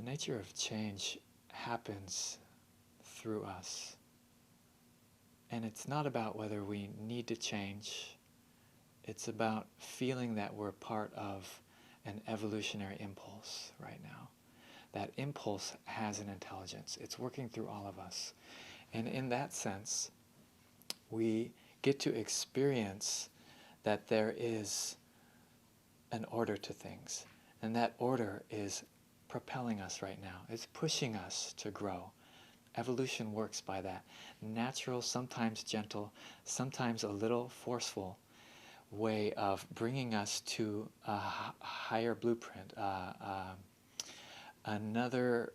The nature of change happens through us. And it's not about whether we need to change. It's about feeling that we're part of an evolutionary impulse right now. That impulse has an intelligence. It's working through all of us. And in that sense, we get to experience that there is an order to things. And that order is propelling us right now. It's pushing us to grow. Evolution works by that. Natural, sometimes gentle, sometimes a little forceful way of bringing us to a higher blueprint, another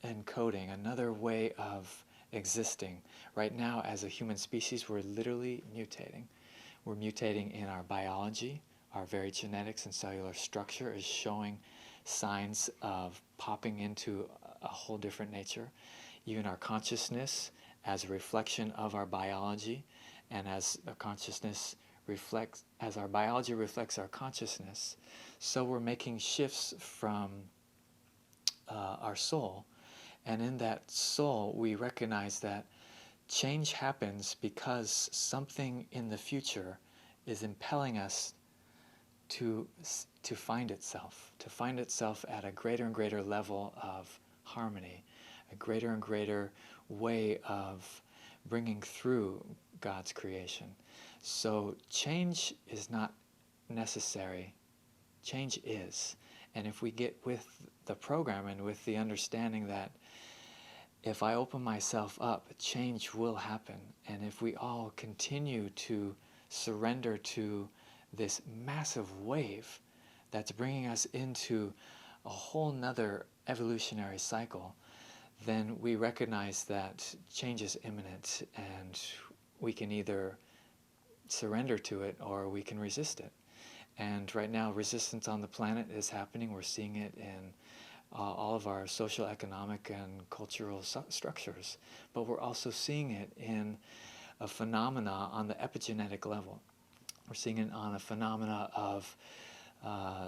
encoding, another way of existing. Right now, as a human species, we're literally mutating. We're mutating in our biology. Our very genetics and cellular structure is showing signs of popping into a whole different nature. Even our consciousness as a reflection of our biology, and as a consciousness reflects, as our biology reflects our consciousness, so we're making shifts from our soul. And in that soul, we recognize that change happens because something in the future is impelling us to find itself at a greater and greater level of harmony, a greater and greater way of bringing through God's creation. So change is not necessary. Change is. And if we get with the program and with the understanding that if I open myself up, change will happen. And if we all continue to surrender to this massive wave that's bringing us into a whole nother evolutionary cycle, then we recognize that change is imminent, and we can either surrender to it or we can resist it. And right now, resistance on the planet is happening. We're seeing it in all of our social, economic, and cultural structures. But we're also seeing it in a phenomena on the epigenetic level. We're seeing it on a phenomena of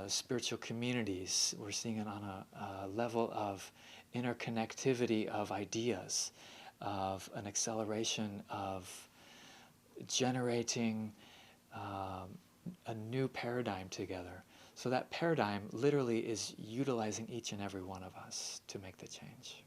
spiritual communities. We're seeing it on a level of interconnectivity of ideas, of an acceleration of generating a new paradigm together. So that paradigm literally is utilizing each and every one of us to make the change.